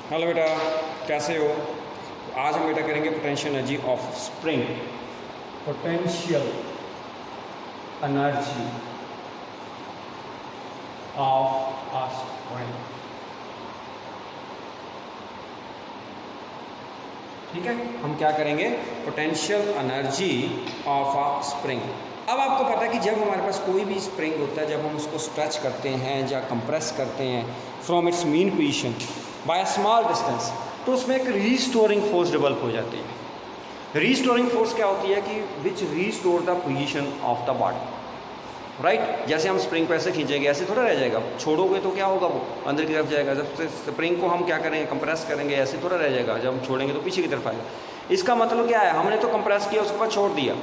Hello बेटा, कैसे हो? आज हम बेटा करेंगे potential energy of spring. Potential energy of a spring. ठीक है, हम क्या करेंगे? Potential energy of a spring. अब आपको पता है कि जब हमारे पास कोई भी स्प्रिंग होता है, जब हम उसको स्ट्रेच करते हैं या कंप्रेस करते हैं from its mean position by a small distance, तो उसमें एक रीस्टोरिंग फोर्स डेवलप हो जाती है। रीस्टोरिंग फोर्स क्या होती है कि which restore the position of the body. Right, जैसे हम स्प्रिंग को ऐसे खींचेंगे, ऐसे थोड़ा रह जाएगा, छोड़ोगे तो क्या होगा, वो अंदर की तरफ जाएगा। जब स्प्रिंग को हम क्या करेंगे, कंप्रेस करेंगे, ऐसे थोड़ा रह जाएगा, जब हम छोड़ेंगे तो पीछे की तरफ आएगा। इसका मतलब क्या है, हमने तो कंप्रेस किया, उसके बाद छोड़ दिया,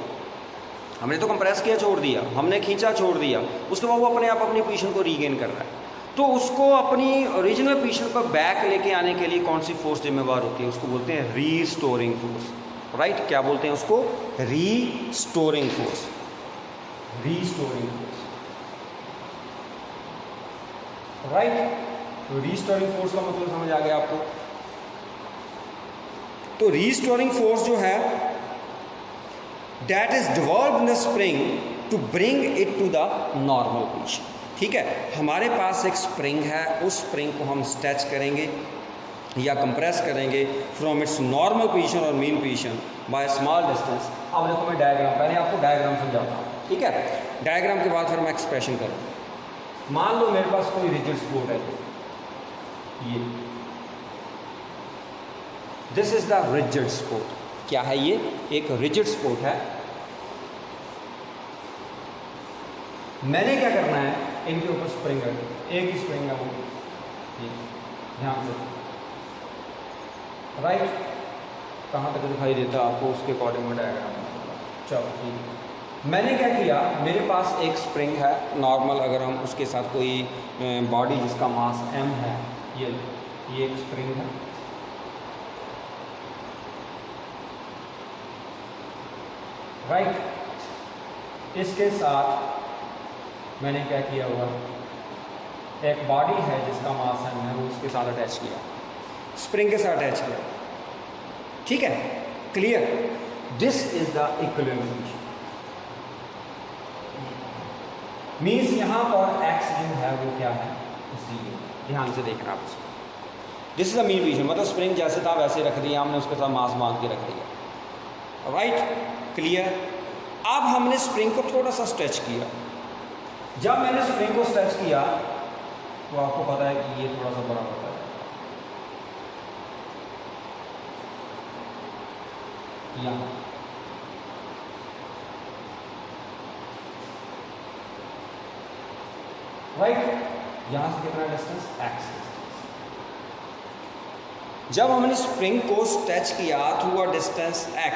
हमने तो कंप्रेस किया, छोड़ दिया, हमने खींचा, छोड़ दिया, उसके बाद वो अपने आप अपनी पोजीशन को रीगेन कर रहा है। तो उसको अपनी ओरिजिनल पोजीशन पर बैक लेके आने के लिए कौन सी फोर्स जिम्मेवार होती है? उसको बोलते हैं रीस्टोरिंग फोर्स। राइट, क्या बोलते हैं उसको? Restoring force. Restoring force, right. तो रीस्टोरिंग फोर्स का मतलब समझ आ गया आपको? तो रीस्टोरिंग फोर्स जो है, that is devolve in the spring to bring it to the normal position. ठीक है, हमारे पास एक स्प्रिंग है, उस स्प्रिंग को हम स्ट्रेच करेंगे या कंप्रेस करेंगे फ्रॉम इट्स नॉर्मल पोजीशन और mean position by small distance. अब देखो मैं डायग्राम, पहले आपको डायग्राम समझाता हूँ। ठीक है, डायग्राम के बाद फिर मैं एक्सप्रेशन करूँ। मान लो मेरे पास कोई रिजिड सपोर्ट है, ये this is the rigid support. क्या है ये? एक रिजिड सपोर्ट है। मैंने क्या करना है, इनके ऊपर स्प्रिंग है, एक ही स्प्रिंग है वो, ध्यान से। राइट, कहाँ तक दिखाई देता है आपको, उसके अकॉर्डिंग में डायग्राम। चलो ठीक है, मैंने क्या किया, मेरे पास एक स्प्रिंग है नॉर्मल, अगर हम उसके साथ कोई बॉडी जिसका मास m है, ये एक स्प्रिंग है। राइट, इसके साथ मैंने क्या किया हुआ, एक बॉडी है जिसका मास m है, वो उसके साथ अटैच किया, स्प्रिंग के साथ अटैच किया। ठीक है, clear? This is the equilibrium position. Means यहाँ पर x जो है वो क्या है, जीरो। ध्यान से देखना आप उसको। This is the mean position, मतलब स्प्रिंग जैसे था वैसे रख दिया हमने, उसके साथ मास बांध के रख दिया। Right, clear? अब हमने स्प्रिंग को थोड़ा सा स्ट्रेच किया। जब मैंने स्प्रिंग को स्ट्रेच किया तो आपको पता है कि ये थोड़ा सा बड़ा होता है, यहाँ। राइट, यहां से कितना डिस्टेंस? x distance. जब हमने स्प्रिंग को स्ट्रेच किया थ्रू अ डिस्टेंस x,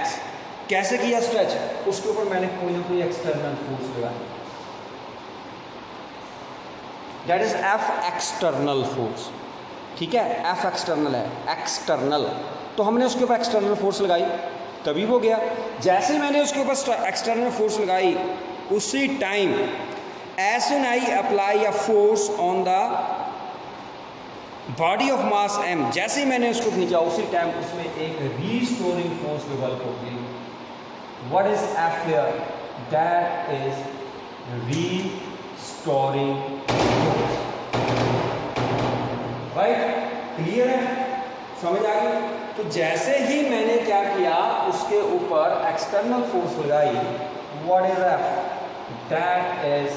कैसे किया स्ट्रेच? उसके ऊपर मैंने कोई ना कोई एक्सटर्नल फोर्स लगाई, that is F external force. ठीक है, F एक्सटर्नल है, एक्सटर्नल। तो हमने उसके ऊपर एक्सटर्नल फोर्स लगाई, तभी वो गया। जैसे मैंने उसके ऊपर एक्सटर्नल फोर्स लगाई, उसी time as soon I apply a force on the body of mass m, जैसे ही मैंने उसको खींचा उसी टाइम उसमें एक रीस्टोरिंग फोर्स डेवलप हो गई। What is F here? That is restoring force. Right, clear है? समझ आ गई? तो जैसे ही मैंने क्या किया, उसके ऊपर एक्सटर्नल फोर्स लगाई, what is F? That is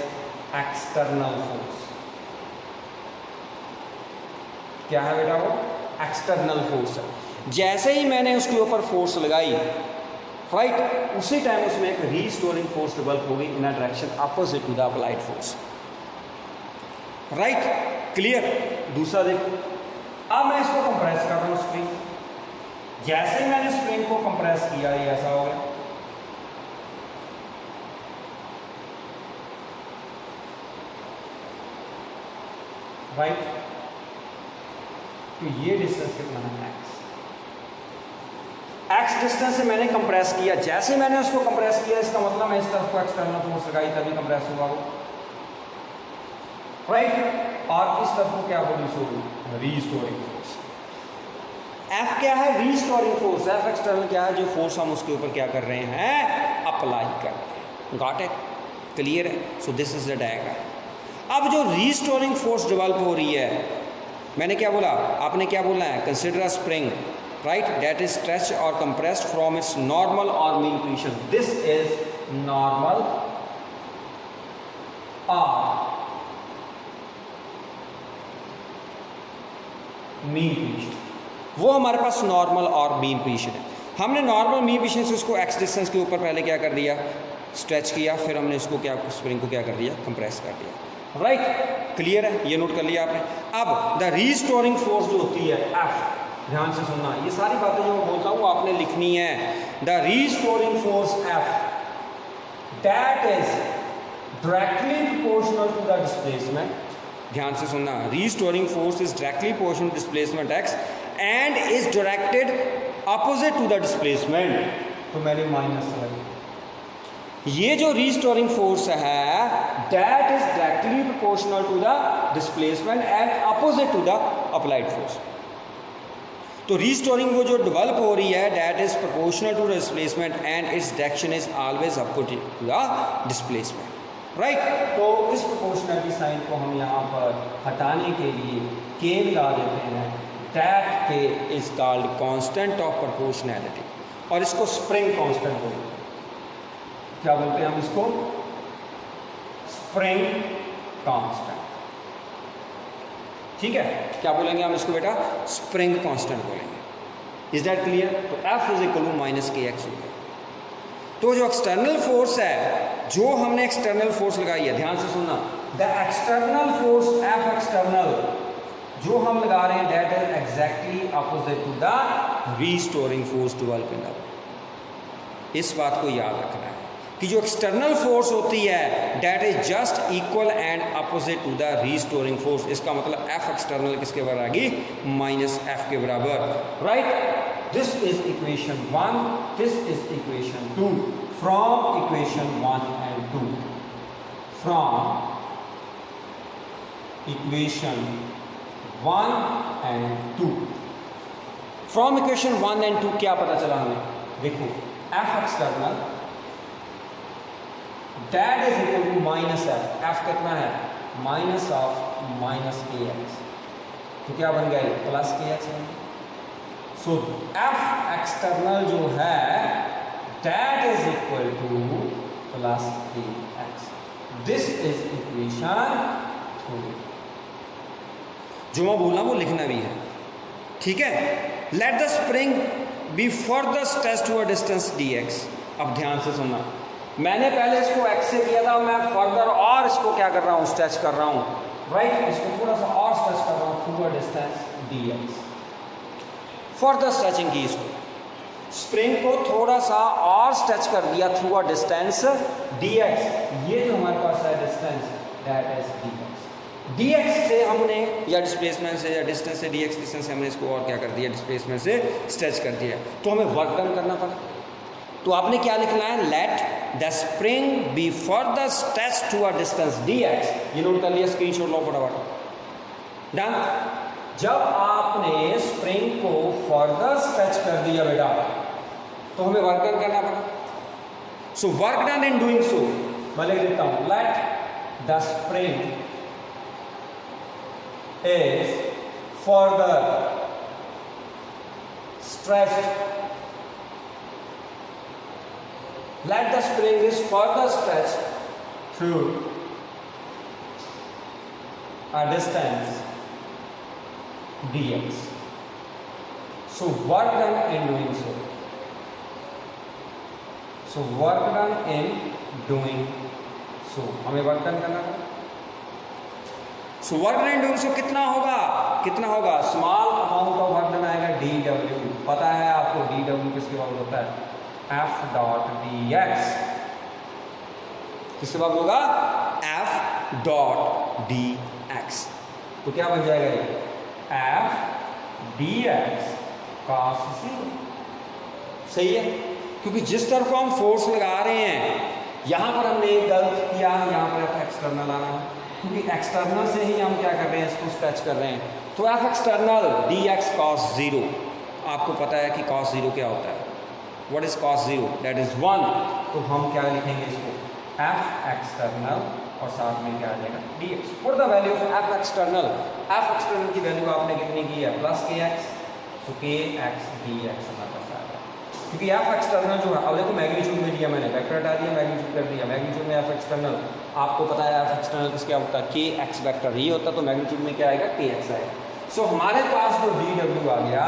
external force. क्या है बेटा? वो एक्सटर्नल फोर्स है। जैसे ही मैंने उसके ऊपर फोर्स लगाई, राइट, उसी टाइम उसमें एक रीस्टोरिंग फोर्स डेवलप होगी in a direction opposite to the applied force. Right, clear? दूसरा देखो, अब मैं इसको कंप्रेस कर रहा हूं स्प्रिंग। जैसे ही मैंने स्प्रिंग को कंप्रेस किया, ये ऐसा हो गया। राइट, तो ये डिस्टेंस कितना है? x डिस्टेंस से मैंने कंप्रेस किया। जैसे मैंने उसको कंप्रेस किया, इसका मतलब मैं इस तरफ को एक्सटर्नल फोर्स लगाई, तभी कंप्रेस हुआ वो। राइट, और इस तरफ को क्या प्रोड्यूस होगी? Restoring force. एफ क्या है, रीस्टोरिंग फोर्स। एफ एक्सटर्नल क्या है, जो फोर्स हम उसके ऊपर क्या कर रहे हैं, अप्लाई कर रहे हैं। गॉट इट, क्लियर है। So this is the diagram. अब जो रीस्टोरिंग फोर्स डेवलप हो रही है, मैंने क्या बोला, आपने क्या बोलना है, consider a spring right that is stretch और कंप्रेस्ड फ्रॉम इट्स नॉर्मल और mean position. This is normal और मीन पोजीशन। वो हमारे पास नॉर्मल और मीन पोजीशन है। हमने नॉर्मल मीन पोजीशन से उसको एक्स डिस्टेंस के ऊपर पहले क्या कर दिया, स्ट्रेच किया, फिर हमने उसको क्या, स्प्रिंग को क्या कर दिया, कंप्रेस कर दिया। राइट, क्लियर है, ये नोट कर लिया आपने। अब द रीस्टोरिंग फोर्स जो होती है एफ, ध्यान से सुनना, ये सारी बातें जो मैं बोलता हूँ आपने लिखनी है। The restoring force F that is directly proportional to the displacement. ध्यान से सुनना, restoring force is directly proportional to displacement X and is directed opposite to the displacement. तो मैंने माइनस लगाई। ये जो रीस्टोरिंग फोर्स है that is directly proportional to the displacement and opposite to the applied force. तो restoring वो जो develop हो रही है that is proportional to the displacement and it's direction is always opposite to the displacement. Right, तो इस proportionality sign को हम यहाँ पर हटाने के लिए के लगा देते हैं। दैट के is called constant of proportionality, और इसको स्प्रिंग कांस्टेंट बोलते हैं। क्या बोलते हैं हम इसको, स्प्रिंग कांस्टेंट। ठीक है, क्या बोलेंगे हम इसको बेटा, स्प्रिंग कांस्टेंट बोलेंगे। Is that clear. तो F is equal to minus के एक्स हो गया। तो जो एक्सटर्नल फोर्स है, जो हमने एक्सटर्नल फोर्स लगाई है, ध्यान से सुनना, the external force F external जो हम लगा रहे हैं that is exactly opposite to the restoring force develop in the. इस बात को याद रखना है कि जो एक्सटर्नल फोर्स होती है that is just equal and opposite to the restoring force. इसका मतलब एफ एक्सटर्नल किसके बराबर आएगी, माइनस एफ के बराबर। Right, this is equation 1, this is equation 2 from equation 1 and 2, from equation 1 and 2। From equation 1 and 2 क्या पता चला हमें, देखो F external that is equal to minus F. F कितना है, माइनस ऑफ माइनस के एक्स। तो क्या बन गया, प्लस के एक्स बन गया। सो एफ एक्सटर्नल जो है that is equal two plus के एक्स। This is equation 3। जो मैं बोल रहा हूं वो लिखना भी है, ठीक है। Let the spring be further stretch to a distance d x. अब ध्यान से सुनना, मैंने पहले इसको एक्स से किया था, मैं फर्दर और इसको क्या कर रहा हूँ, स्ट्रेच कर रहा हूँ। राइट, इसको थोड़ा सा और स्ट्रेच कर रहा हूँ through a distance d x. Further stretching की इसको, स्प्रिंग को थोड़ा सा और स्ट्रेच कर दिया through a distance d x. ये जो हमारे पास है distance that is D x. D x से हमने, या डिस्प्लेसमेंट से या डिस्टेंस से, डी एक्स डिस्टेंस से हमने इसको और क्या कर दिया, डिस्प्लेसमेंट से स्ट्रेच कर दिया। तो हमें वर्क डन करना पड़ा। तो आपने क्या लिखना है, let the spring be further stretch to a distance d x. ये नोट कर लिया, स्क्रीनशॉट लो फटाफट। डन। जब आपने स्प्रिंग को फर्दर स्ट्रेच कर दिया बेटा, तो हमें वर्क डन करना पड़ा। So work done in doing so, मैं लिख देता हूं, late the spring is further stretched, let the spring is further stretched through a distance dx. So work done in doing so. So work done in doing so. हमें work done करना है। So work done in doing so कितना होगा, कितना होगा, small amount of work done आएगा D W. पता है आपको डी डब्ल्यू किसके बराबर होता है, एफ डॉट डी एक्स। किसके बाद होगा, एफ डॉट डी एक्स। तो क्या बन जाएगा ये, F D x cos zero. सही है, क्योंकि जिस तरफ को हम फोर्स लगा रहे हैं, यहां पर हमने गलत किया, यहां पर एफ एक्सटर्नल आना है, क्योंकि एक्सटर्नल से ही हम क्या कर रहे हैं, इसको स्ट्रेच कर रहे हैं। तो F external D x cos zero. आपको पता है कि cos 0 क्या होता है, what is cos 0, that is 1। तो हम क्या लिखेंगे इसको, एफ एक्सटर्नल और साथ में क्या आ जाएगा dx। What the value of F external, F external की वैल्यू आपने कितनी की है प्लस के एक्स, तो के एक्स डी एक्स हमारे पास आ गया। क्योंकि एफ एक्सटर्नल जो है, अब देखो मैग्नीट्यूड में दिया मैंने, वेक्टर हटा दिया मैग्नीट्यूड कर दिया, मैग्नीट्यूड में एफ एक्सटर्नल आपको पता है एफ एक्सटर्नल किस क्या होता है, के एक्स वेक्टर ये होता, तो मैग्नीट्यूड में क्या आएगा के एक्स आएगा। सो हमारे पास जो डी डब्ल्यू आ गया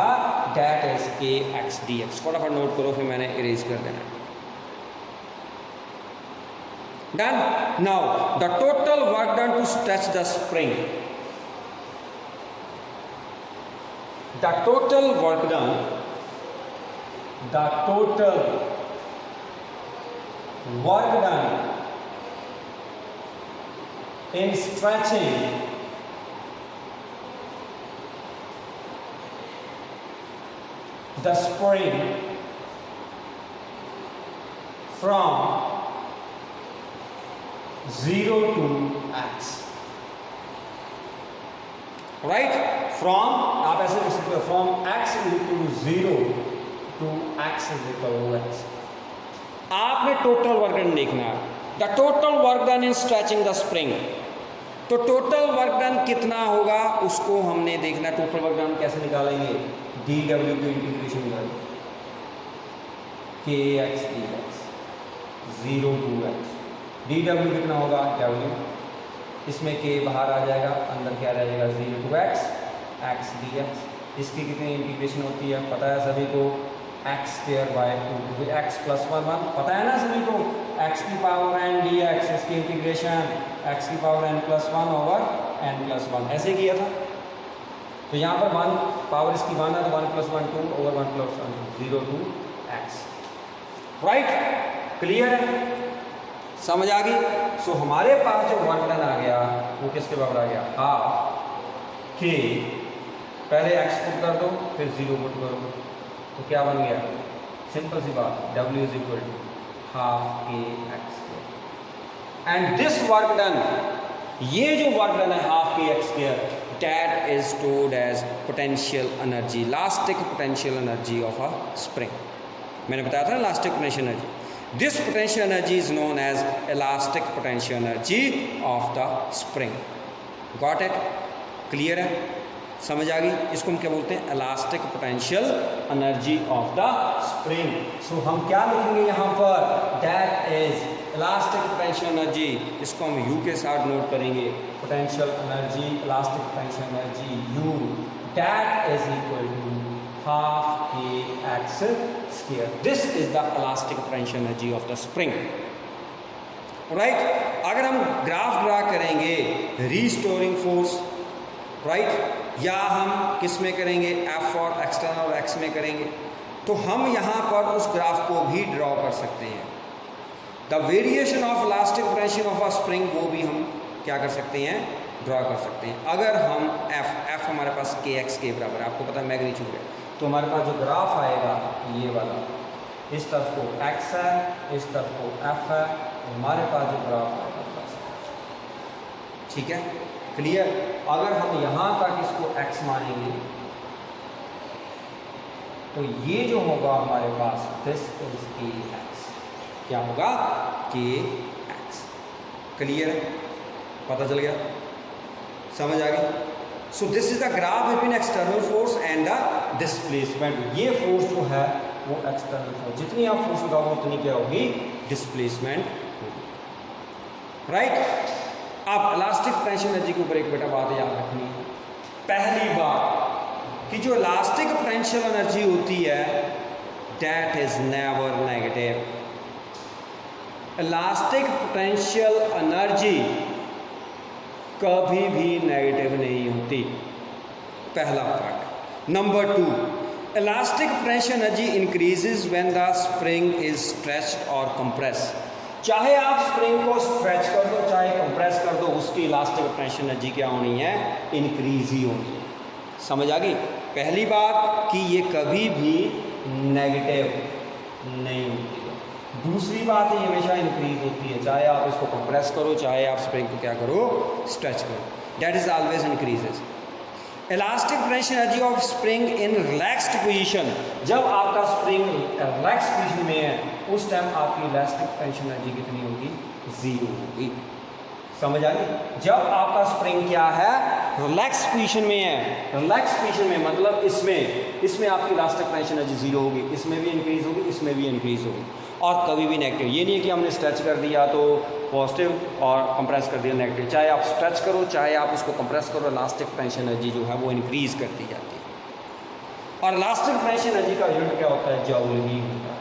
दैट इज के एक्स डी एक्स। फटाफट नोट करो, फिर मैंने इरेज कर देना। Done. Now the total work done to stretch the spring. The total work done. The total work done in stretching the spring from 0 to x, right? From आप ऐसे लिख सकते हो, from x is equal to 0 to x is equal to x। आपने total work done देखना है, the total work done in stretching the spring. तो total work done कितना होगा उसको हमने देखना। टोटल वर्क डन कैसे निकालेंगे, डी डब्ल्यू की इंटीग्रेशन निकालेंगे, के x d x 0 to x। D W कितना होगा, डब्ल्यू, इसमें के बाहर आ जाएगा, अंदर क्या रह जाएगा 0 to x, x d x. इसकी कितनी इंटीग्रेशन होती है पता है सभी को, x square by 2, x plus 1 1 पता है ना सभी को, एक्स की पावर एन डी एक्स, इसकी इंटीग्रेशन एक्स की power n plus 1 over n plus 1 ऐसे किया था। तो यहाँ पर 1 पावर इसकी 1 है, तो 1 plus 1 2 over 1 plus 1 0 to x, right? Clear है, समझ आ गई। सो हमारे पास जो वर्क डन आ गया वो किसके बराबर आ गया, हाफ के, पहले x पुट कर दो फिर 0 पुट करो, तो क्या बन गया, सिंपल सी बात, w is equal to half K X square. And this work done, ये जो वर्क डन है half K X square, that is stored as potential energy, elastic potential energy of a spring. मैंने बताया था ना elastic potential energy. This potential energy is known as elastic potential energy of the spring. Got it? Clear है, समझ आ गई। इसको हम क्या बोलते हैं, elastic potential energy of the spring. So हम क्या लिखेंगे यहाँ पर, that is elastic potential energy, इसको हम U के साथ नोट करेंगे, potential energy, elastic potential energy U, that is equal to half k x square. This is the elastic potential energy of the spring, right? अगर हम graph draw करेंगे restoring force, right, या हम किस में करेंगे, एफ और एक्सटर्नल और एक्स में करेंगे, तो हम यहाँ पर उस ग्राफ को भी ड्रॉ कर सकते हैं। The variation of elastic potential of a spring, वो भी हम क्या कर सकते हैं, ड्रॉ कर सकते हैं। अगर हम एफ हमारे पास के एक्स के बराबर है, आपको पता है मैग्नीट्यूड है, तो हमारे पास जो ग्राफ आएगा ये वाला, इस तरफ को x है, इस तरफ को f है, हमारे पास जो ग्राफ आएगा प्लस, ठीक है, क्लियर। अगर हम यहाँ तक इसको x मानेंगे तो ये जो होगा हमारे पास, दिस इज के एक्स, क्या होगा, के एक्स। क्लियर है, पता चल गया, समझ आ गई। So this is the graph between external force and the displacement. ये फोर्स जो है वो एक्सटर्नल फोर्स, जितनी आप फोर्स लगाओगे उतनी क्या होगी, डिस्प्लेसमेंट होगी, राइट। अब इलास्टिक पोटेंशियल एनर्जी के ऊपर एक बेटा बात याद रखनी है, पहली बात कि जो इलास्टिक पोटेंशियल एनर्जी होती है that is never negative. Elastic potential energy कभी भी नेगेटिव नहीं होती, पहला part. Number 2, elastic potential energy increases when the spring is stretched और कंप्रेस। चाहे आप स्प्रिंग को स्ट्रेच कर दो चाहे कंप्रेस कर दो, उसकी इलास्टिक पोटेंशियल एनर्जी क्या होनी है, इंक्रीज ही होनी है। समझ आ गई। पहली बात कि ये कभी भी नेगेटिव नहीं होती है। दूसरी बात है ये हमेशा इंक्रीज होती है, चाहे आप इसको कंप्रेस करो चाहे आप स्प्रिंग को क्या करो, स्ट्रेच करो, that is always increases. Elastic potential energy of spring in relaxed position, जब आपका स्प्रिंग रिलैक्स पोजीशन में है उस टाइम आपकी इलास्टिक पोटेंशियल एनर्जी कितनी होगी? 0 होगी। समझ आ गई? जब आपका स्प्रिंग क्या है? रिलैक्स पोजीशन में है। रिलैक्स पोजीशन में मतलब इसमें आपकी इलास्टिक पोटेंशियल एनर्जी 0 होगी, इसमें भी इंक्रीज होगी, इसमें भी इंक्रीज होगी, और कभी भी नेगेटिव। ये नहीं है कि हमने स्ट्रेच कर दिया तो पॉजिटिव और कंप्रेस कर दिया नेगेटिव। चाहे आप स्ट्रेच करो चाहे आप उसको कंप्रेस करो, इलास्टिक पोटेंशियल एनर्जी जो है वो इंक्रीज करती जाती है। और इलास्टिक पोटेंशियल एनर्जी का यूनिट क्या होता है? जूल ही होता है।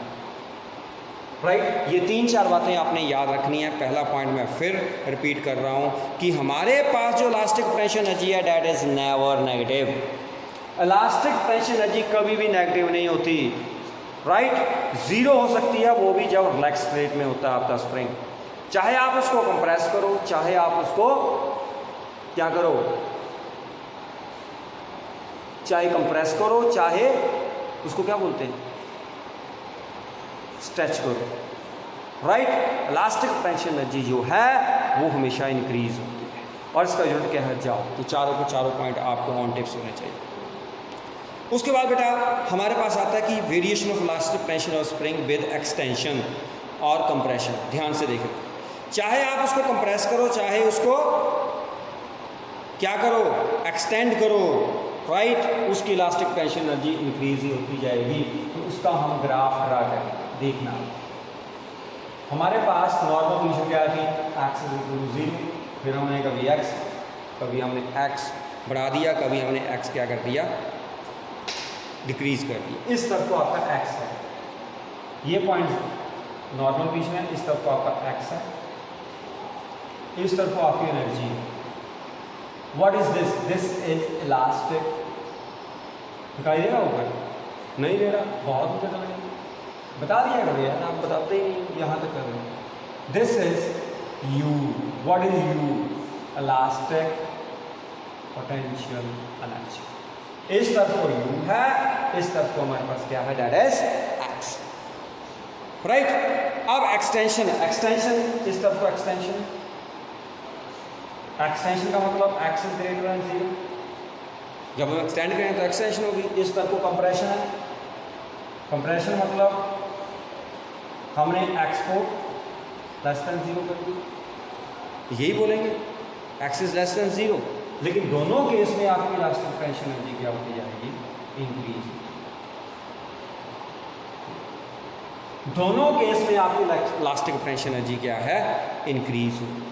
राइट, ये 3-4 बातें आपने याद रखनी है। पहला पॉइंट मैं फिर रिपीट कर रहा हूँ कि हमारे पास जो इलास्टिक पोटेंशियल एनर्जी है that is never negative. Elastic potential energy कभी भी नेगेटिव नहीं होती। राइट, 0 हो सकती है, वो भी जब रिलैक्स स्टेट में होता है आपका स्प्रिंग। चाहे आप उसको कंप्रेस करो चाहे आप उसको क्या करो, चाहे कंप्रेस करो चाहे उसको क्या बोलते हैं, स्ट्रेच करो। राइट, इलास्टिक पोटेंशियल एनर्जी जो है वो हमेशा इंक्रीज होती है। और इसका यूनिट क्या है? जाओ। तो चारों पॉइंट आपको ऑन टिप्स होने चाहिए। उसके बाद बेटा हमारे पास आता है कि variation of elastic potential of spring with extension और कंप्रेशन। ध्यान से देखें, चाहे आप उसको कंप्रेस करो चाहे उसको क्या करो, एक्सटेंड करो, राइट, उसकी इलास्टिक पोटेंशियल एनर्जी इंक्रीज ही होती जाएगी। तो उसका हम ग्राफ ड्रा करें। देखना, हमारे पास नॉर्मल पोजीशन क्या थी? x = 0, फिर हमने कभी हमने x बढ़ा दिया, कभी हमने x क्या कर दिया? डिक्रीज कर दिया। इस तरफ तो आपका x है, ये पॉइंट नॉर्मल पोजीशन है, इस तरफ तो आपका x है, इस तरफ तो आपकी एनर्जी है। What is this? This is elastic. दिखाई दे रहा ऊपर? नहीं दे रहा, बहुत ऊपर चला गया। बता दिया करो यार, आप बताते ही नहीं, यहाँ तक कर रहे हैं। This is U। What is U? Elastic potential energy. इस तरफ को U है, इस तरफ को हमारे पास क्या है? That is X। राइट, अब एक्सटेंशन इस तरफ को एक्सटेंशन का मतलब x > 0। जब हम एक्सटेंड करें तो एक्सटेंशन होगी। इस तरफ को कंप्रेशन है, कंप्रेशन मतलब हमने x को <0 कर दी, यही बोलेंगे x < 0। लेकिन दोनों केस में आपकी इलास्टिक पोटेंशियल एनर्जी क्या होती जाएगी? इंक्रीज। दोनों केस में आपकी इलास्टिक पोटेंशियल एनर्जी क्या है? इंक्रीज होगी।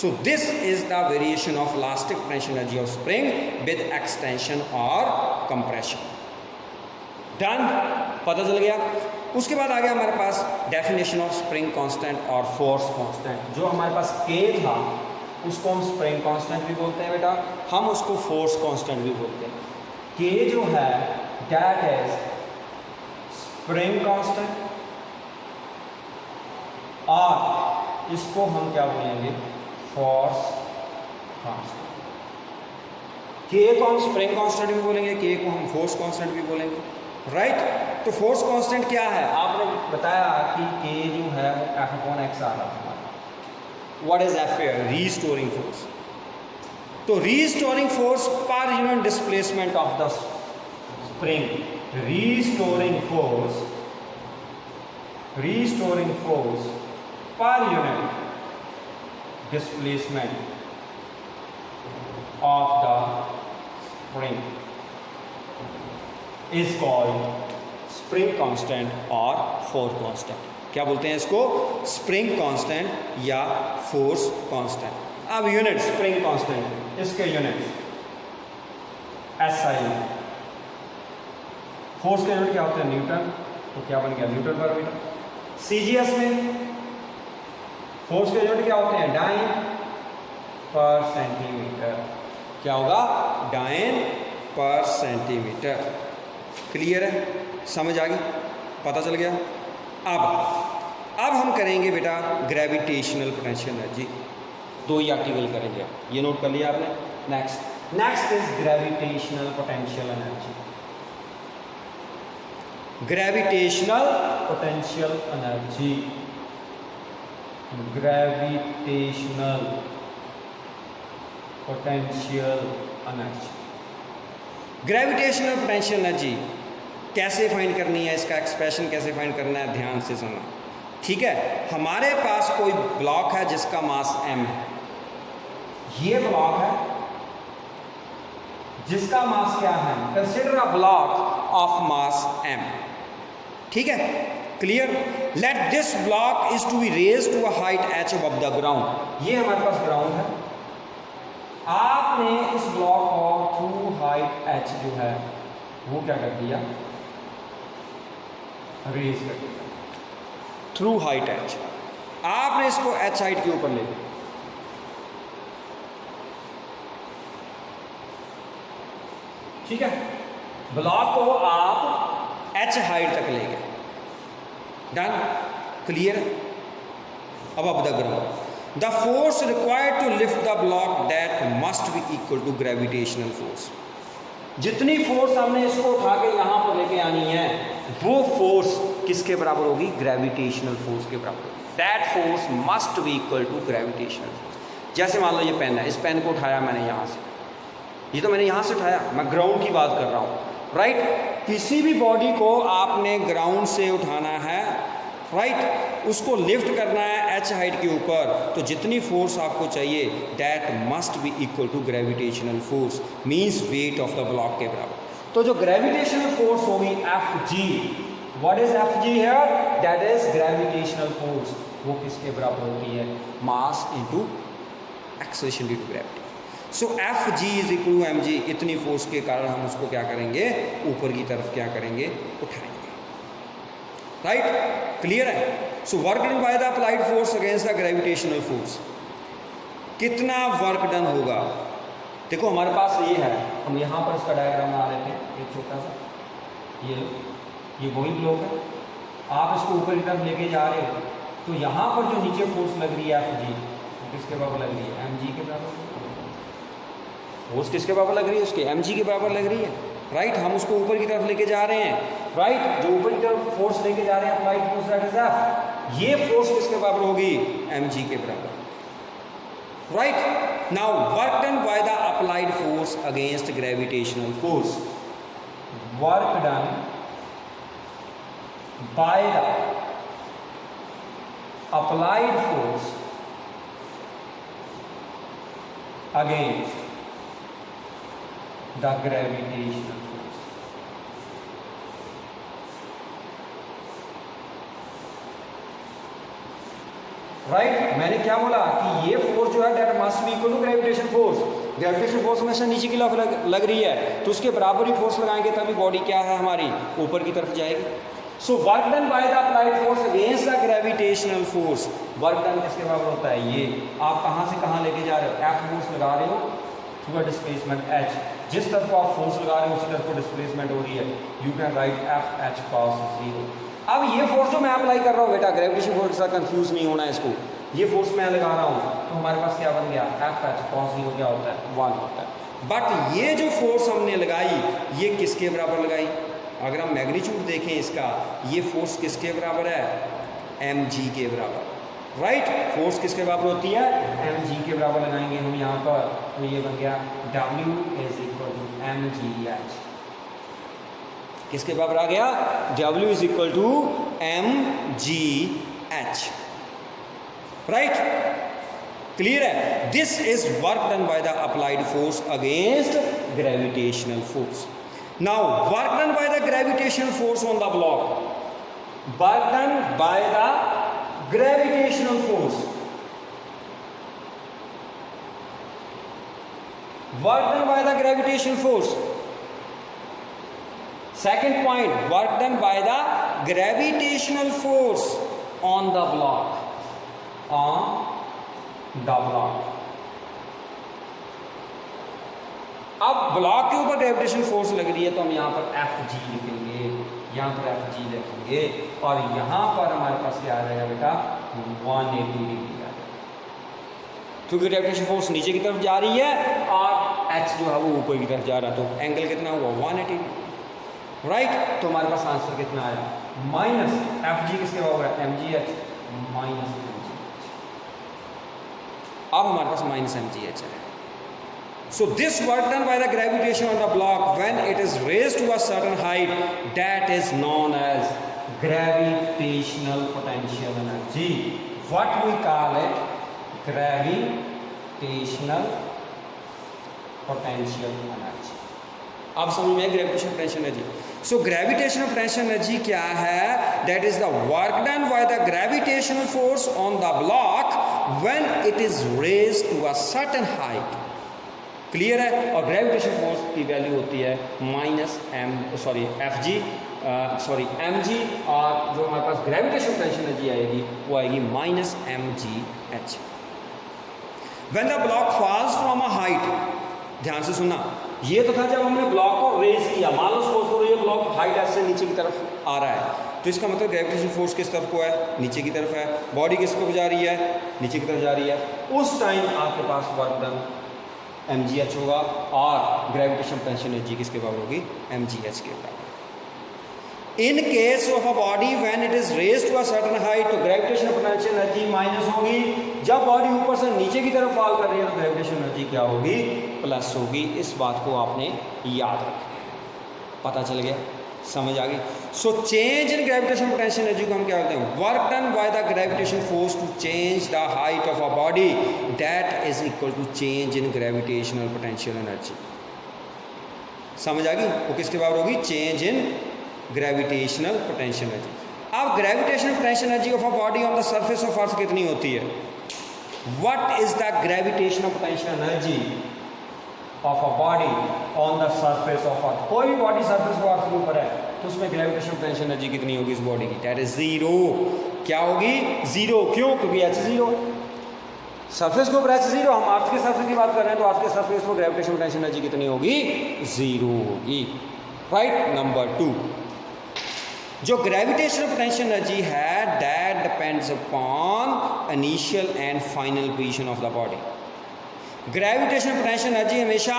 So this is the variation of elastic potential energy of spring with extension or compression. Done? पता चल गया। उसके बाद आ गया हमारे पास डेफिनेशन ऑफ स्प्रिंग कांस्टेंट और फोर्स कांस्टेंट। जो हमारे पास K था उसको हम स्प्रिंग कांस्टेंट भी बोलते हैं बेटा, हम उसको फोर्स कांस्टेंट भी बोलते हैं। K जो है दैट इज स्प्रिंग कांस्टेंट, और इसको हम क्या बोलेंगे? Force constant. K को हम स्प्रिंग कांस्टेंट भी बोलेंगे, K को हम फोर्स कांस्टेंट भी बोलेंगे। राइट, तो फोर्स कांस्टेंट क्या है? आपने बताया कि K जो है वो F/x आ रहा था। What is F? Restoring force. तो restoring force per unit displacement of the spring, restoring force per unit displacement of the spring is called spring constant or force constant। क्या बोलते हैं इसको? spring constant या force constant। अब unit spring constant, इसके unit SI। Force के unit क्या होते हैं? न्यूटन। तो क्या बन गया? न्यूटन पर मीटर। CGS में फोर्स के यूनिट क्या होते हैं? डाइन पर सेंटीमीटर। क्या होगा? डाइन पर सेंटीमीटर। क्लियर है? समझ आ गई? पता चल गया? अब हम करेंगे बेटा ग्रेविटेशनल पोटेंशियल एनर्जी। 2 ही आर्टिकल करेंगे, ये नोट कर लिया आपने। Next is gravitational potential energy. Gravitational potential energy, gravitational potential energy. Gravitational potential energy कैसे फाइंड करनी है, इसका एक्सप्रेशन कैसे फाइंड करना है, ध्यान से सुनना, ठीक है। हमारे पास कोई ब्लॉक है जिसका मास m है, ये ब्लॉक है जिसका मास क्या है, consider a block of mass m, ठीक है, clear. Let this block is to be raise to a height h above the ground, ये हमारे पास ग्राउंड है, आपने इस ब्लॉक को थ्रू हाइट h जो है वो क्या कर दिया, रेज कर दिया थ्रू हाइट h, आपने इसको h हाइट के ऊपर ले लिया, ठीक है, ब्लॉक को आप h हाइट तक ले गए, done, clear. Above the ground the force required to lift the block that must be equal to gravitational force, जितनी फोर्स हमने इसको उठा के यहाँ पर लेके आनी है वो फोर्स किसके बराबर होगी, ग्रेविटेशनल फोर्स के बराबर होगी, that force must be equal to gravitational force. जैसे मान लो ये पेन है, इस पेन को उठाया मैंने यहाँ से, ये तो मैंने यहाँ से उठाया, मैं ग्राउंड की बात कर रहा हूँ, राइट। किसी भी बॉडी को आपने ग्राउंड से उठाना है, राइट, उसको लिफ्ट करना है h हाइट के ऊपर, तो जितनी फोर्स आपको चाहिए that must be equal to gravitational force, means weight of the block के बराबर। तो जो ग्रेविटेशनल फोर्स होगी Fg, what is Fg here, that is gravitational force, वो किसके बराबर होती है, mass into acceleration due to gravity. So Fg is equal to mg, इतनी फोर्स के कारण हम उसको क्या करेंगे, ऊपर की तरफ क्या करेंगे, उठाएंगे, राइट, क्लियर है। So work done by the applied force against the gravitational force, कितना वर्क डन होगा, देखो हमारे पास ये है, हम यहाँ पर इसका डायग्राम बना लेते हैं, एक छोटा सा, ये वही ब्लॉक है, आप इसको ऊपर की तरफ लेके जा रहे हो, तो यहाँ पर जो नीचे फोर्स लग रही है Fg, किसके बराबर लग रही है, mg के बराबर, फोर्स किसके बराबर लग रही है, उसके mg के बराबर लग रही है, राइट। हम उसको ऊपर की तरफ लेके जा रहे हैं, राइट, जो ऊपर की तरफ फोर्स लेके जा रहे हैं applied force that is F, ये फोर्स किसके बराबर होगी, mg के बराबर, right. Now work done by the applied force against gravitational force, work done by the applied force against the gravitational force, right. मैंने क्या बोला कि ये फोर्स जो है that must be equal to gravitation force, gravitation force हमेशा नीचे की तरफ लग रही है, तो उसके बराबर ही फोर्स लगाएंगे तभी बॉडी क्या है हमारी, ऊपर की तरफ जाएगी। So work done by the applied force against the gravitational force, work done किसके बराबर होता है, ये आप कहाँ से कहाँ लेके जा रहे हो, F फोर्स लगा रहे हो थ्रू अ डिस्प्लेसमेंट h, जिस तरफ को आप फोर्स लगा रहे हो उसी तरफ को डिस्प्लेसमेंट हो रही है, you can write F h cos 0। अब ये फोर्स जो मैं अप्लाई कर रहा हूँ बेटा, ग्रेविटेशन फोर्स के साथ कंफ्यूज नहीं होना है इसको, ये फोर्स मैं लगा रहा हूँ, तो हमारे पास क्या बन गया, F h cos 0 क्या होता है, 1 होता है। बट ये जो फोर्स हमने लगाई ये किसके बराबर लगाई, अगर हम मैग्नीट्यूड देखें इसका, ये फोर्स किसके बराबर है, mg के बराबर, राइट। फोर्स किसके बराबर होती है, mg के बराबर लगाएंगे हम यहाँ पर, तो ये बन गया W is equal to mgh, किसके बराबर आ गया, W is equal to mgh, right, clear है। This is work done by the applied force against gravitational force. Now work done by the gravitational force on the block, work done by the gravitational force, work done by the gravitational force. Second point, work done by the gravitational force on the block, on the block. अब block के ऊपर gravitation force लग रही है तो हम यहाँ पर Fg लिखेंगे, यहाँ पर Fg लिखेंगे, और यहाँ पर हमारे पास क्या आ जाएगा बेटा, 180 डिग्री आ जाएगा, क्योंकि ग्रेविटेशन फोर्स नीचे की तरफ जा रही है और H जो है वो ऊपर की तरफ जा रहा है, तो एंगल कितना हुआ, 180 डिग्री, राइट। तो हमारे पास आंसर कितना आया, माइनस Fg किसके बराबर है, mgh माइनस mgh। अब हमारे पास माइनस mgh है, So this work done by the gravitation on the block when it is raised to a certain height, that is known as gravitational potential energy. What we call it? Gravitational potential energy. आप समझ में gravitational potential energy. So gravitational potential energy क्या है? That is the work done by the gravitational force on the block when it is raised to a certain height. Clear है? और gravitation force की value होती है M G, और जो हमारे पास ग्रेविटेशन पोटेंशियल एनर्जी आएगी वो आएगी -mgh. When the block falls from a height, ध्यान से सुनना, ये तो था जब हमने ब्लॉक को रेज किया. मान लो सपोज करो ये ब्लॉक हाइट ऐसे नीचे की तरफ आ रहा है, तो इसका मतलब ग्रेविटेशन फोर्स किस तरफ को है? नीचे की तरफ है. बॉडी किस तरफ जा रही है? नीचे की तरफ जा रही है. उस टाइम आपके पास वर्क डन mgh होगा और ग्रेविटेशन पोटेंशियल एनर्जी किसके बराबर होगी? mgh के बराबर. In case of a body when it is raised to a certain height, तो ग्रेविटेशन पोटेंशियल एनर्जी माइनस होगी. जब बॉडी ऊपर से नीचे की तरफ फॉल कर रही है तो ग्रेविटेशन एनर्जी क्या होगी? प्लस होगी. इस बात को आपने याद रखना. पता चल गया? समझ आ गई? So change in gravitation potential energy को हम क्या कहते हैं? Work done by the gravitation force to change the height of a body, that is equal to change in gravitational potential energy. समझ आ गई? वो किसके बराबर होगी? Change in gravitational potential energy. अब gravitational potential energy of a body on the surface of earth कितनी होती है? What is the gravitational potential energy of a body on the surface of अर्थ? कोई भी बॉडी सरफेस को अर्थ के ऊपर है तो उसमें ग्रेविटेशनल पोटेंशियल एनर्जी कितनी होगी इस बॉडी की? That is zero. क्या होगी? जीरो. क्यों? क्योंकि h जीरो. सरफेस के ऊपर h जीरो. हम अर्थ के सरफेस की बात कर रहे हैं तो अर्थ के सरफेस पर ग्रेविटेशनल पोटेंशियल एनर्जी कितनी होगी? जीरो होगी. राइट. नंबर 2, जो ग्रेविटेशनल पोटेंशियल एनर्जी है that depends upon initial and final position of the body. Gravitational potential energy हमेशा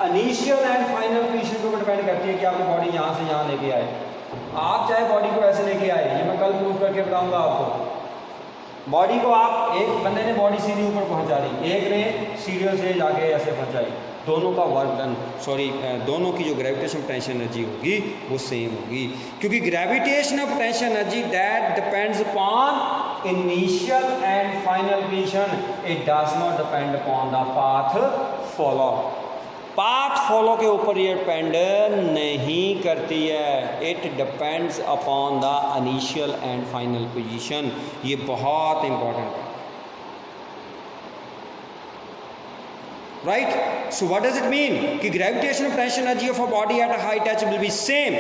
इनिशियल एंड फाइनल पोजीशन के ऊपर डिपेंड करती है कि आपकी बॉडी यहाँ से यहाँ लेके आए. आप चाहे बॉडी को ऐसे लेके आए, ये मैं कल प्रूव करके बताऊंगा आपको. बॉडी को आप, एक बंदे ने बॉडी सीढ़ी ऊपर पहुंचा दी, एक ने सीढ़ियों से जाके ऐसे पहुंचाई, दोनों का वर्क डन दोनों की जो ग्रेविटेशनल पोटेंशियल एनर्जी होगी वो सेम होगी. क्योंकि gravitational potential energy that depends upon initial and final position, it does not depend upon the path follow. Path follow के ऊपर ये डिपेंड नहीं करती है. It depends upon the initial and final position. ये बहुत इंपॉर्टेंट है. Right? So what does it mean? कि gravitational potential energy of a body at a height h will be same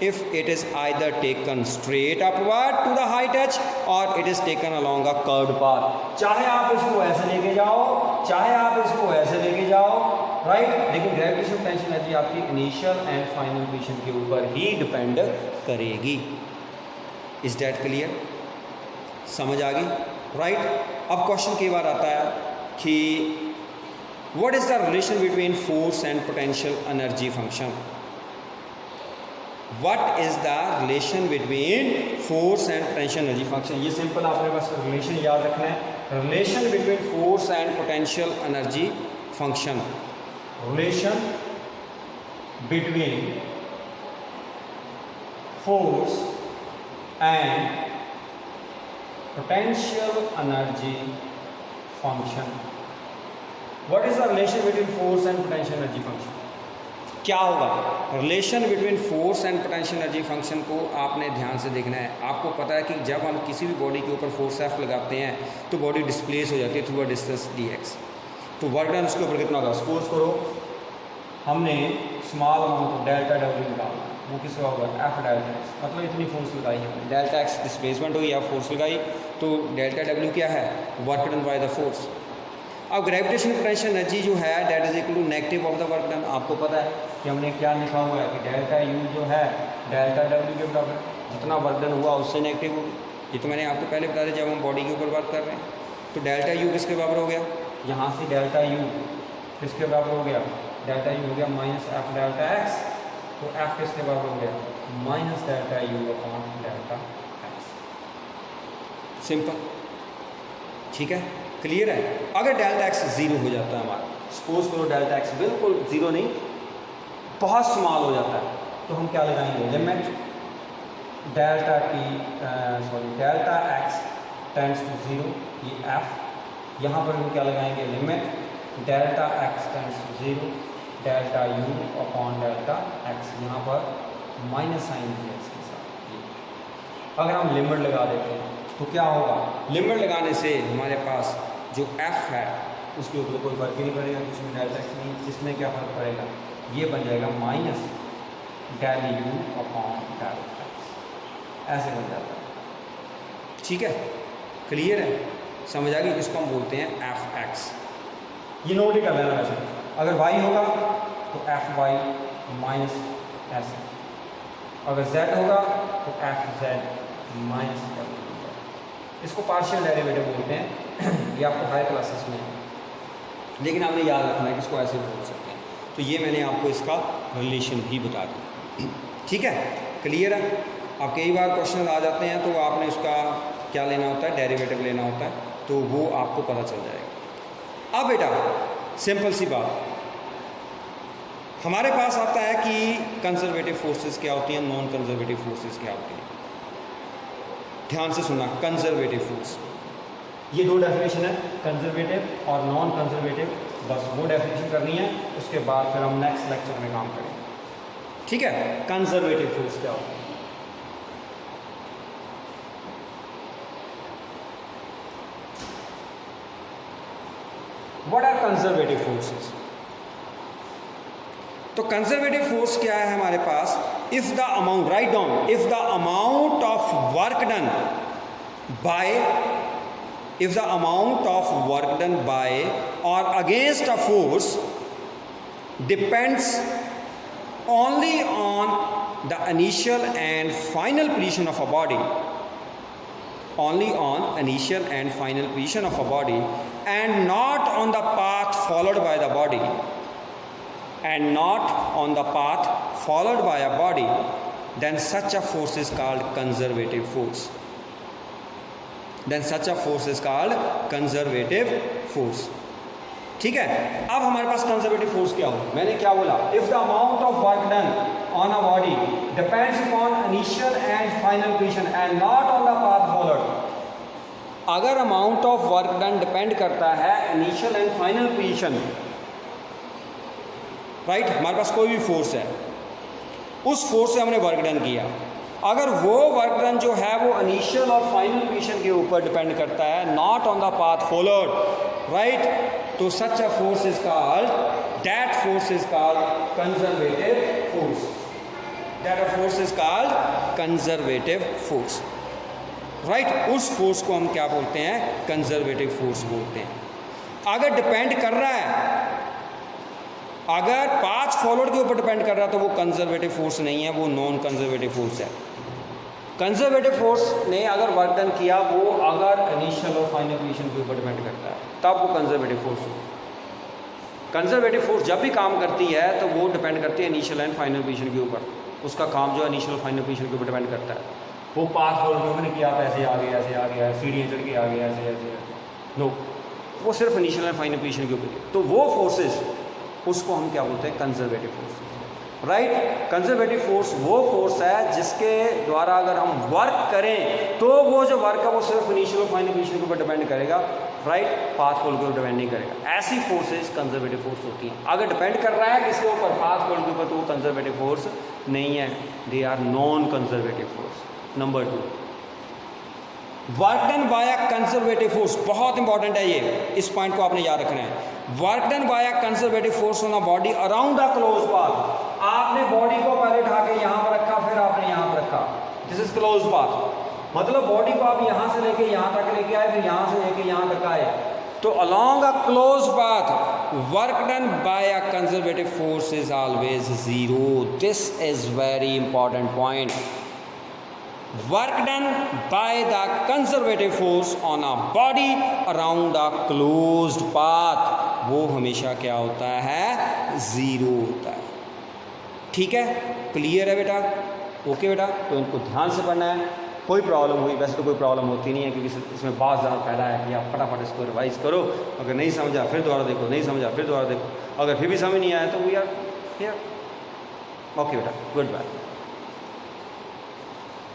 if it is either taken straight upward to the height h or it is taken along a curved path. चाहे आप इसको ऐसे लेके जाओ, चाहे आप इसको ऐसे लेके जाओ, राइट? लेकिन ग्रेविटेशनल पोटेंशियल एनर्जी आपकी इनिशियल एंड फाइनल पोजीशन के ऊपर ही डिपेंड करेगी. Is that clear? समझ आ गई? राइट. अब क्वेश्चन कई बार आता है कि what is the relation between force and potential energy function? What is the relation between force and potential energy function? ये सिंपल आपने बस रिलेशन याद रखना है. Relation between force and potential energy function. Relation between force and potential energy function. What is the relation between force and potential energy function? क्या होगा? Relation between force and potential energy function को आपने ध्यान से देखना है. आपको पता है कि जब हम किसी भी बॉडी के ऊपर फोर्स F लगाते हैं तो बॉडी डिस्प्लेस हो जाती है थ्रू अ डिस्टेंस dx. तो वर्क डन उसके ऊपर कितना होगा? सपोज करो हमने स्मॉल अमाउंट डेल्टा W निकाला, वो किसका होगा? F delta x. मतलब इतनी फोर्स लगाई है, डेल्टा x डिस्प्लेसमेंट हुई, आप फोर्स लगाई, तो डेल्टा W क्या है? Work done by the force. अब ग्रेविटेशनल पोटेंशियल एनर्जी जो है that is equal to negative of the work done. आपको पता है कि हमने क्या लिखा हुआ है कि डेल्टा U जो है डेल्टा W के बराबर, जितना वर्क डन हुआ उससे नेगेटिव होगी. ये तो मैंने आपको पहले बता दिया जब हम बॉडी के ऊपर वर्क कर रहे हैं. तो डेल्टा U किसके बराबर हो गया? यहाँ से डेल्टा U किसके बराबर हो गया? डेल्टा U हो गया माइनस F डेल्टा x. तो F किसके बराबर हो गया? Minus delta U upon delta x. Simple. ठीक है? क्लियर है? अगर डेल्टा x जीरो हो जाता है हमारा सपोज करो डेल्टा एक्स बिल्कुल ज़ीरो नहीं, बहुत स्मॉल हो जाता है, तो हम क्या लगाएंगे, limit delta delta x tends to zero, ये एफ। यहाँ पर हम क्या लगाएंगे, limit delta x tends to zero delta u upon delta x, यहाँ पर माइनस साइन दिया इसके साथ। अगर हम लिमिट लगा देते हैं तो क्या होगा, लिमिट लगाने से हमारे पास जो एफ है उसके ऊपर कोई फर्क ही नहीं पड़ेगा, जिसमें डेल्टा एक्स नहीं, जिसमें क्या फ़र्क पड़ेगा, ये बन जाएगा minus del u upon del x, ऐसे बन जाता है। ठीक है, क्लियर है, समझ आ गई। इसको हम बोलते हैं एफ एक्स। ये नोट ही कर लेना वैसे, अगर वाई होगा तो एफ वाई माइनस ऐसे, अगर जेड होगा तो एफ जेड माइनस एफ। इसको पार्शियल डेरिवेटिव बोलते हैं, ये आपको हायर क्लासेस में है, लेकिन आपने याद रखना है कि इसको ऐसे बोल सकते हैं। तो ये मैंने आपको इसका रिलेशन भी बता दिया। ठीक है, क्लियर है। अब कई बार क्वेश्चन आ जाते हैं तो आपने उसका क्या लेना होता है, डेरिवेटिव लेना होता है, तो वो आपको पता चल जाएगा। अब बेटा सिंपल सी बात, हमारे पास आता है कि कंजर्वेटिव फोर्सेस क्या होती हैं, नॉन कंजर्वेटिव फोर्सेस क्या होती हैं। ध्यान से सुनना, कंजर्वेटिव फोर्स, ये दो डेफिनेशन है, कंजर्वेटिव और नॉन कंजर्वेटिव, बस वो डेफिनेशन करनी है, उसके बाद फिर हम नेक्स्ट लेक्चर में काम करेंगे। ठीक है, कंजर्वेटिव फोर्स क्या होता है। What are conservative forces? तो कंजर्वेटिव फोर्स क्या है हमारे पास, if the amount, right down, if the amount of work done by, if the amount of work done by or against a force depends only on the initial and final position of a body, only on initial and final position of a body, and not on the path followed by the body, and not on the path followed by a body, then such a force is called conservative force. Then such a force is called conservative force. ठीक है, अब हमारे पास conservative force क्या हो, मैंने क्या बोला, if the amount of work done on a body depends upon initial and final position and not on the path followed. अगर amount of work done depend करता है initial and final position, right, हमारे पास कोई भी force है, उस force से हमने वर्क डन किया, अगर वो वर्क डन जो है वो इनिशियल और फाइनल पोजीशन के ऊपर डिपेंड करता है, not on the path followed, right, तो such a force is called, that force is called conservative force, that a force is called conservative force, right. उस फोर्स को हम क्या बोलते हैं, कंजर्वेटिव फोर्स बोलते हैं। अगर डिपेंड कर रहा है, अगर पाथ फॉलोड के ऊपर डिपेंड कर रहा है तो वो कंजर्वेटिव फोर्स नहीं है, वो नॉन कंजर्वेटिव फोर्स है। कंजर्वेटिव फोर्स ने अगर वर्क डन किया, वो अगर इनिशियल और फाइनल पोजीशन के ऊपर डिपेंड करता है, तब वो कंजर्वेटिव फोर्स हो। कंजर्वेटिव फोर्स जब भी काम करती है तो वो डिपेंड करती है इनिशियल एंड फाइनल पोजीशन के ऊपर, उसका काम जो है इनिशियल और फाइनल पोजीशन के ऊपर डिपेंड करता है। वो पाथ फॉलोड के ऊपर किया, ऐसे आ गया, ऐसे आ गया, सीढ़ियाँ चढ़ के आ गया, ऐसे ऐसे, नो, वो सिर्फ इनिशियल एंड फाइनल पोजीशन के ऊपर। तो वो फोर्सेस, उसको हम क्या बोलते हैं, conservative force, right. Conservative force वो फोर्स है जिसके द्वारा अगर हम वर्क करें तो वो जो वर्क है वो सिर्फ इनिशियल और फाइनल पोजीशन के ऊपर डिपेंड करेगा, राइट, पाथ फॉलोड के ऊपर डिपेंड नहीं करेगा। ऐसी फोर्सेस कंजर्वेटिव फोर्स होती हैं। अगर डिपेंड कर रहा है किसके ऊपर, पाथ फॉलोड के ऊपर, तो वो कंजर्वेटिव फोर्स नहीं है, they are non conservative force. Number 2, work done by a conservative force, बहुत इंपॉर्टेंट है ये, इस पॉइंट को आपने याद रखना है। Work done by a conservative force on a body around the close path, आपने बॉडी को पहले उठा के यहाँ पर रखा, फिर आपने यहाँ पर रखा, दिस इज क्लोज पाथ, मतलब बॉडी को आप यहाँ से लेके यहाँ तक लेके आए, फिर यहाँ से लेके यहाँ तक आए, तो along a closed path work done by a conservative force is always zero. This is very important point. Work done by the conservative force on a body around a closed path, वो हमेशा क्या होता है, zero होता है। ठीक है, clear है बेटा, ओके बेटा, तो इनको ध्यान से पढ़ना है। कोई प्रॉब्लम हुई, वैसे तो कोई प्रॉब्लम होती नहीं है क्योंकि इसमें बहुत ज़्यादा फायदा है कि आप फटाफट इसको रिवाइज़ करो, अगर नहीं समझा फिर दोबारा देखो, नहीं समझा फिर दोबारा देखो, अगर फिर भी समझ नहीं आया तो वी आर हियर। ओके बेटा, गुड बाय।